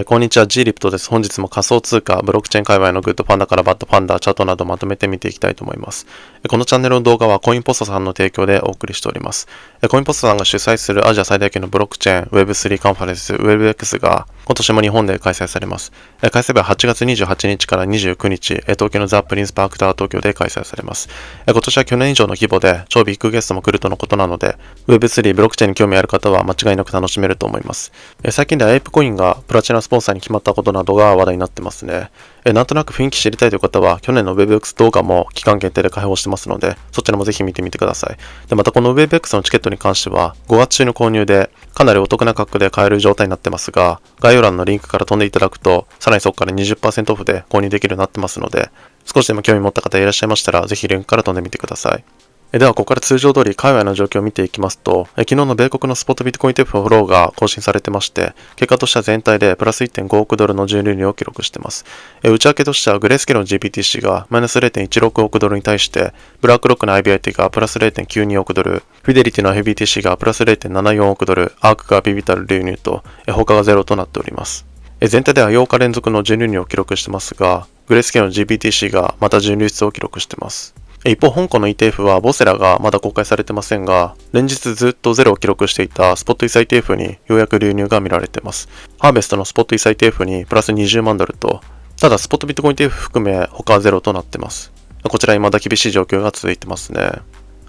こんにちは、G リプトです。本日も仮想通貨、ブロックチェーン界隈のグッドパンダからバッドパンダ、チャートなどまとめて見ていきたいと思います。このチャンネルの動画はコインポストさんの提供でお送りしております。コインポストさんが主催するアジア最大級のブロックチェーン Web3 カンファレンス WebX が今年も日本で開催されます。開催日は8月28日から29日、東京のザ・プリンスパークタワー東京で開催されます。今年は去年以上の規模で超ビッグゲストも来るとのことなので、Web3 ブロックチェーンに興味ある方は間違いなく楽しめると思います。最近ではエイプコインがプラチナスポンサーに決まったことなどが話題になってますね。なんとなく雰囲気知りたいという方は、去年の WebX 動画も期間限定で開放してますので、そちらもぜひ見てみてください。で、またこの WebX のチケットに関しては、5月中の購入でかなりお得な価格で買える状態になってますが、概要欄のリンクから飛んでいただくと、さらにそこから 20% オフで購入できるようになってますので、少しでも興味持った方いらっしゃいましたら、ぜひリンクから飛んでみてください。では、ここから通常通り海外の状況を見ていきますと、昨日の米国のスポットビットコイン ETF フローが更新されてまして、結果としては全体でプラス 1.5 億ドルの純利を記録しています。内訳としてはグレースケルの GPTC がマイナス 0.16 億ドルに対して、ブラックロックの IBIT がプラス 0.92 億ドル、フィデリティの FBTC がプラス 0.74 億ドル、アークがビビタル流入と、他がゼロとなっております。全体では8日連続の純利を記録してますが、グレースケルの GPTC がまた純流出を記録しています。一方、香港の ETF はボセラがまだ公開されてませんが、連日ずっとゼロを記録していたスポットイサ ETF にようやく流入が見られています。ハーベストのスポットイサ ETF にプラス20万ドルと、ただスポットビットコイン ETF 含め他はゼロとなっています。こちら未だ厳しい状況が続いてますね。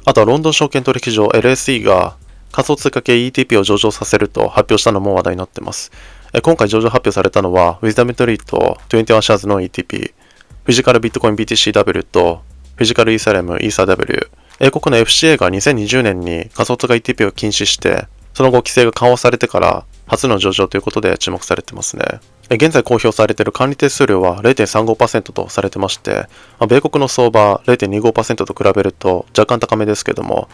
あとはロンドン証券取引所 LSE が仮想通貨系 ETP を上場させると発表したのも話題になっています。今回上場発表されたのは Wisdom Tree と21 Shares の ETP、フィジカルビットコイン BTCW とフィジカルイーサレム ETHW、英国の FCA が2020年に仮想通貨 ETP を禁止して、その後規制が緩和されてから初の上場ということで注目されてますね。現在公表されている管理手数料は 0.35% とされてまして、米国の相場 0.25% と比べると若干高めですけども、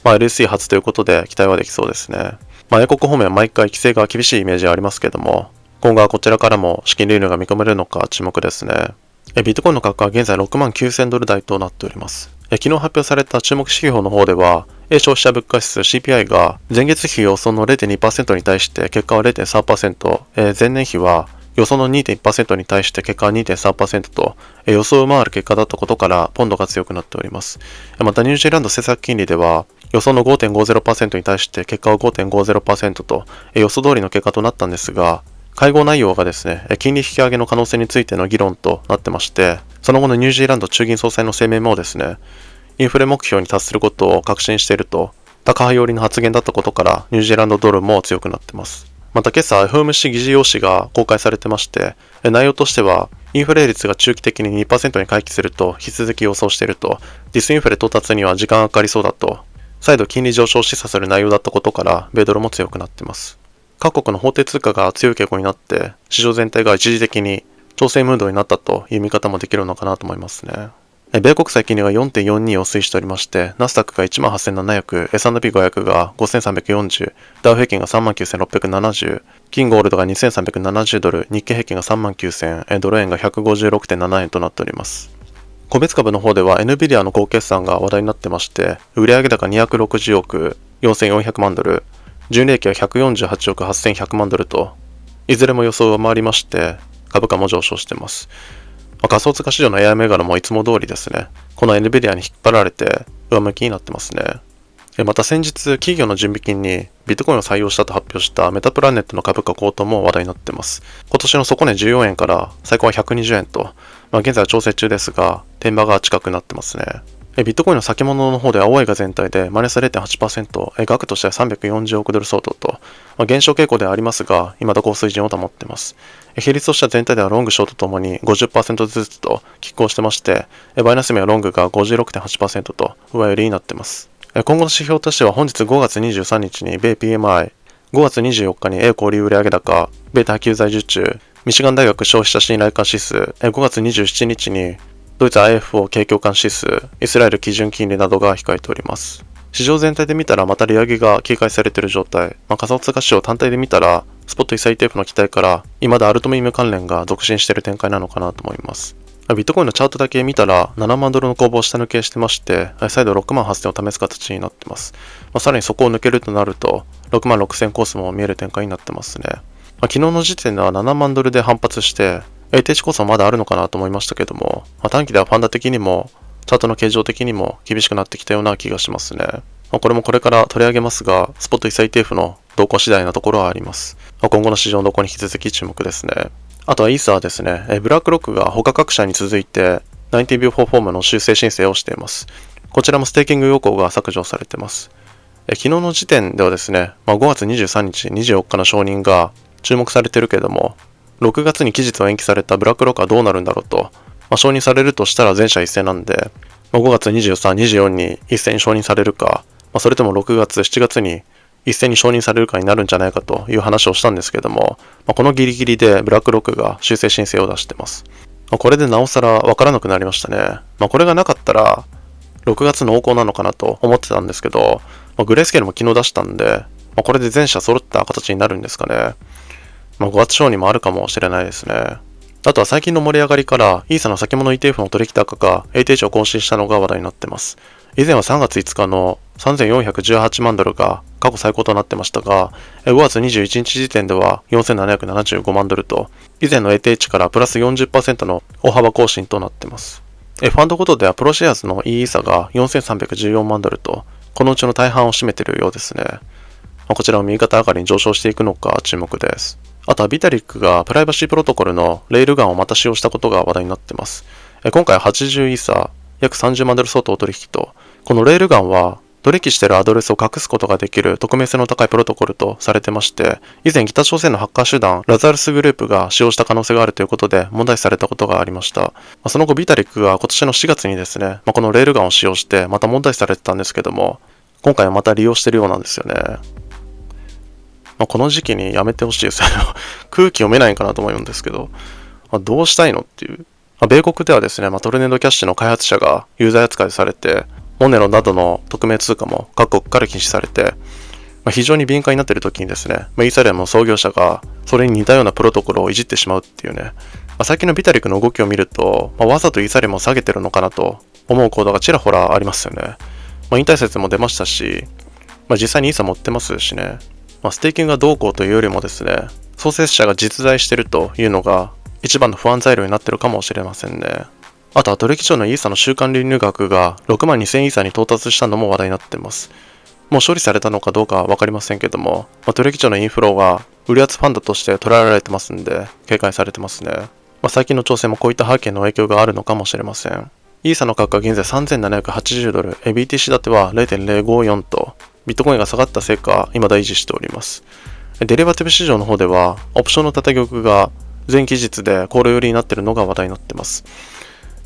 LSE 初ということで期待はできそうですね。英国方面は毎回規制が厳しいイメージはありますけども、今後はこちらからも資金流入が見込めるのか注目ですね。ビットコインの価格は現在6万9000ドル台となっております。昨日発表された注目指標の方では、消費者物価指数 CPI が前月比予想の 0.2% に対して結果は 0.3%、前年比は予想の 2.1% に対して結果は 2.3% と予想を上回る結果だったことからポンドが強くなっております。またニュージーランド政策金利では予想の 5.50% に対して結果は 5.50% と予想通りの結果となったんですが、会合内容がですね、金利引き上げの可能性についての議論となってまして、その後のニュージーランド中銀総裁の声明もですね、インフレ目標に達することを確信していると、高派寄りの発言だったことから、ニュージーランドドルも強くなってます。また今朝、FOMC 議事要旨が公開されてまして、内容としては、インフレ率が中期的に 2% に回帰すると引き続き予想していると、ディスインフレ到達には時間がかかりそうだと、再度金利上昇を示唆する内容だったことから、米ドルも強くなっています。各国の法定通貨が強い傾向になって、市場全体が一時的に調整ムードになったという見方もできるのかなと思いますね。米国債金利が 4.42 を推移しておりまして、ナスダックが 18,700、S&P500 が 5,340、ダウ平均が 39,670、金ゴールドが 2,370 ドル、日経平均が 39,000、ドル円が 156.7 円となっております。個別株の方では NVIDIA の高決算が話題になってまして、売上高260億4,400万ドル、純利益は148億8100万ドルと、いずれも予想を上回りまして、株価も上昇しています。仮想通貨市場の AI 銘柄もいつも通りですね、この NVIDIA に引っ張られて上向きになってますね。また先日、企業の準備金にビットコインを採用したと発表したメタプラネットの株価高騰も話題になっています。今年の底値14円から最高は120円と、現在は調整中ですが、天場が近くなってますね。ビットコインの先物の方では青いが全体でマイナス 0.8%、額としては340億ドル相当と、減少傾向ではありますが、未だ高水準を保っています。比率としては全体ではロングショートともに 50% ずつと拮抗してまして、マイナス面はロングが 56.8% と上寄りになっています。今後の指標としては本日5月23日に米 PMI、5月24日に英小売売上高、米耐久財受注、ミシガン大学消費者信頼感指数、5月27日にドイツ IFO 景況感指数、イスラエル基準金利などが控えております。市場全体で見たらまた利上げが警戒されている状態、仮想通貨市場単体で見たら、スポットイサ ETF の期待から、未だアルトミーム関連が続伸している展開なのかなと思います。ビットコインのチャートだけ見たら7万ドルの攻防を下抜けしてまして、再度6万8000を試す形になってます。さらにそこを抜けるとなると、6万6000コースも見える展開になってますね。昨日の時点では7万ドルで反発して、定値こそまだあるのかなと思いましたけども、短期ではパンダ的にも、チャートの形状的にも厳しくなってきたような気がしますね。これもこれから取り上げますが、スポット ETF の動向次第なところはあります。今後の市場の動向に引き続き注目ですね。あとはイーサーですね。ブラックロックが他各社に続いて、90秒フォーフォームの修正申請をしています。こちらもステーキング要項が削除されています。昨日の時点ではですね、5月23日、24日の承認が注目されているけれども、6月に期日を延期されたブラックロックはどうなるんだろうと、承認されるとしたら全社一斉なんで、5月23、24に一斉に承認されるか、それとも6月、7月に一斉に承認されるかになるんじゃないかという話をしたんですけども、このギリギリでブラックロックが修正申請を出しています。これでなおさらわからなくなりましたね。これがなかったら、6月濃厚なのかなと思ってたんですけど、グレースケールも昨日出したんで、これで全社揃った形になるんですかね。5月承認もあるかもしれないですね。あとは最近の盛り上がりから、イーサの先物 ETF の取引高が定値を更新したのが話題になっています。以前は3月5日の3418万ドルが過去最高となってましたが、5月21日時点では4775万ドルと、以前の定値からプラス 40% の大幅更新となっています。ファンドごとではプロシェアスの イーサが4314万ドルと、このうちの大半を占めているようですね。こちらも右肩上がりに上昇していくのか注目です。あとはビタリックがプライバシープロトコルのレールガンをまた使用したことが話題になっています。今回は80イーサ、約30万ドル相当取引と、このレールガンは取引しているアドレスを隠すことができる匿名性の高いプロトコルとされてまして、以前北朝鮮のハッカー集団ラザルスグループが使用した可能性があるということで問題視されたことがありました。その後ビタリックが今年の4月にですね、このレールガンを使用してまた問題視されてたんですけども、今回はまた利用しているようなんですよね。この時期にやめてほしいですよ。空気読めないんかなと思うんですけど、どうしたいのっていう。米国ではですね、トルネードキャッシュの開発者が有罪扱いされて、モネロなどの匿名通貨も各国から禁止されて、非常に敏感になっている時にですね、イーサリアムの創業者がそれに似たようなプロトコルをいじってしまうっていうね、最近のビタリックの動きを見ると、わざとイーサリアムを下げてるのかなと思う行動がちらほらありますよね。引退説も出ましたし、実際にイーサ持ってますしね。ステーキングがどうこうというよりもですね、創設者が実在しているというのが一番の不安材料になっているかもしれませんね。あとは取引所のイーサの週間流入額が6万2000イーサに到達したのも話題になっています。もう処理されたのかどうかは分かりませんけども、取引所のインフローが売り圧ファンドとして捉えられてますんで、警戒されてますね。最近の調整もこういった背景の影響があるのかもしれません。イーサの価格は現在3780ドル、BTC 建ては 0.054 と、ビットコインが下がったせいか、未だ維持しております。デリバティブ市場の方では、オプションの縦玉が前期日でコール寄りになっているのが話題になっています。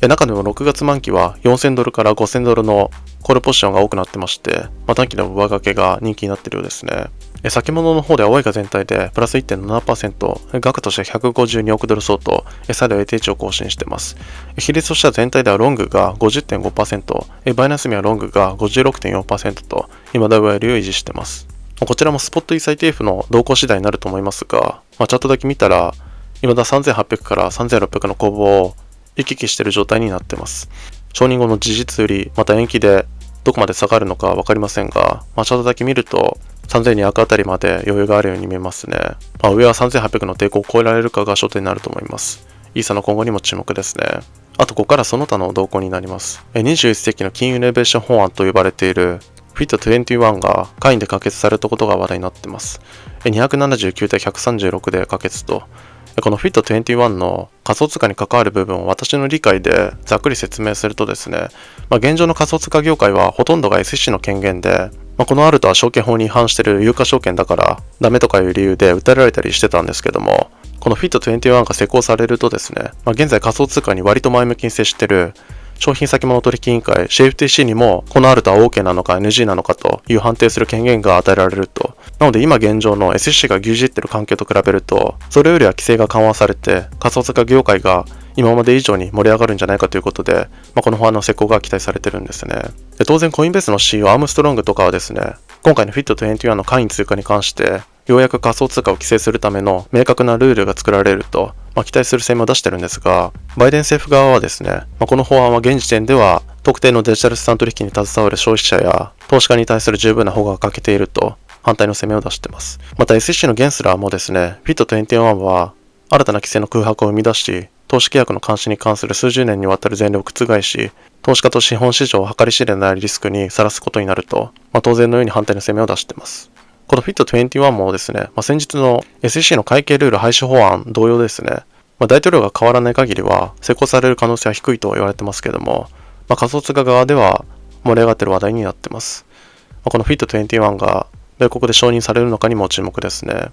中でも6月満期は4000ドルから5000ドルのコールポジションが多くなってまして、短期の上掛けが人気になっているようですね。先物の方ではOIが全体でプラス 1.7%、額として152億ドル相当、再度定値を更新しています。比率としては全体ではロングが 50.5%、バイナンスミはロングが 56.4% と、未だ上寄りを維持しています。こちらもスポット ETF の動向次第になると思いますが、チャートだけ見たら、未だ3800から3600の攻防を行き来している状態になっています。承認後の事実売り、また延期でどこまで下がるのか分かりませんが、チャートだけ見ると、3200あたりまで余裕があるように見えますね。上は3800の抵抗を超えられるかが焦点になると思います。イーサの今後にも注目ですね。あと、ここからその他の動向になります。21世紀の金融イノベーション法案と呼ばれている FIT21 が下院で可決されたことが話題になっています。279対136で可決と、この FIT21 の仮想通貨に関わる部分を私の理解でざっくり説明するとですね、現状の仮想通貨業界はほとんどが SEC の権限で、このアルトは証券法に違反している有価証券だからダメとかいう理由で訴えられたりしてたんですけども、この FIT21 が施行されるとですね、現在仮想通貨に割と前向きに接している商品先物取引委員会 CFTC にもこのアルトは OK なのか NG なのかという判定する権限が与えられると。なので今現状の SEC が牛耳っている環境と比べると、それよりは規制が緩和されて仮想通貨業界が今まで以上に盛り上がるんじゃないかということで、この法案の施行が期待されてるんですね。で当然コインベースの CEO アームストロングとかはですね、今回の FIT21 の会員通貨に関してようやく仮想通貨を規制するための明確なルールが作られると、期待する声明を出してるんですが、バイデン政府側はですね、この法案は現時点では特定のデジタル資産取引に携わる消費者や投資家に対する十分な保護が欠けていると反対の声明を出しています。また SEC のゲンスラーもですね、FIT21 は新たな規制の空白を生み出し、投資契約の監視に関する数十年にわたる前例を覆し、投資家と資本市場を計り知れないリスクにさらすことになると、当然のように反対の声明を出しています。この FIT21 もですね、先日の SEC の会計ルール廃止法案同様ですね、大統領が変わらない限りは施行される可能性は低いと言われてますけども、仮想通貨側では盛り上がっている話題になっています。この FIT21 が米国で承認されるのかにも注目ですね。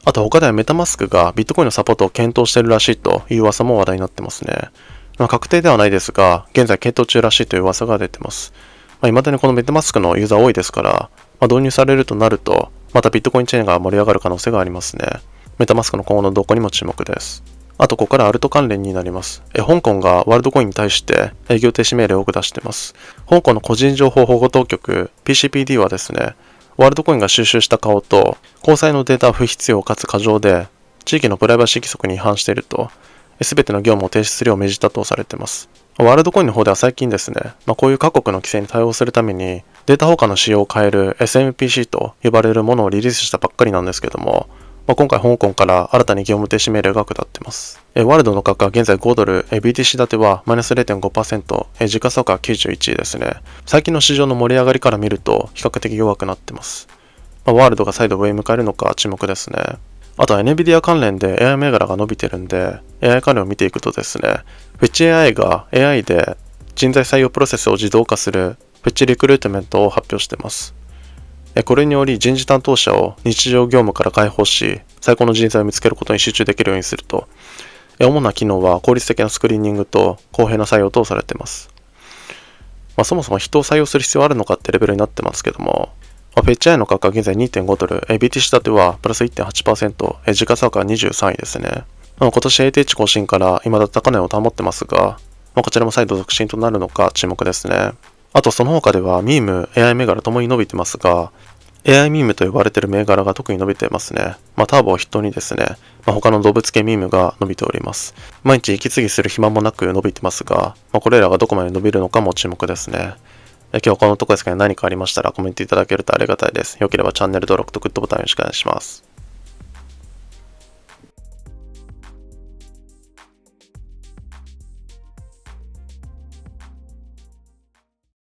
あと他ではメタマスクがビットコインのサポートを検討しているらしいという噂も話題になってますね。確定ではないですが、現在検討中らしいという噂が出てます。未だにこのメタマスクのユーザー多いですから、導入されるとなると、またビットコインチェーンが盛り上がる可能性がありますね。メタマスクの今後の動向にも注目です。あと、ここからアルト関連になります。香港がワールドコインに対して営業停止命令を多く出しています。香港の個人情報保護当局 PCPD はですね、ワールドコインが収集した顔と、公債のデータは不必要かつ過剰で、地域のプライバシー規則に違反していると、すべての業務を停止するよう命じたとされています。ワールドコインの方では最近ですね、こういう各国の規制に対応するために、データ保管の仕様を変える SMPC と呼ばれるものをリリースしたばっかりなんですけども、今回香港から新たに業務停止命令が下っています。ワールドの価格は現在5ドル、BTC 建てはマイナス 0.5%、時価総価は91位ですね。最近の市場の盛り上がりから見ると比較的弱くなっています。ワールドが再度上に迎えるのか注目ですね。あとは NVIDIA 関連で AI 銘柄が伸びてるんで、AI 関連を見ていくとですね、フェッチ AI が AI で人材採用プロセスを自動化するフェッチリクルートメントを発表しています。これにより人事担当者を日常業務から解放し、最高の人材を見つけることに集中できるようにすると。主な機能は効率的なスクリーニングと公平な採用とされています。そもそも人を採用する必要あるのかってレベルになってますけども、フェッチ AI の価格は現在 2.5 ドル、BTC 建てはプラス 1.8%、時価総価は23位ですね。今年 AT 値更新から未だ高値を保ってますが、こちらも再度続伸となるのか注目ですね。あとその他ではミーム、AI 銘柄ともに伸びてますが、AI ミームと呼ばれている銘柄が特に伸びていますね。ターボを筆頭にですね、他の動物系ミームが伸びております。毎日息継ぎする暇もなく伸びてますが、これらがどこまで伸びるのかも注目ですね。今日はこのところですけど何かありましたらコメントいただけるとありがたいです。良ければチャンネル登録とグッドボタンよろしくお願いします。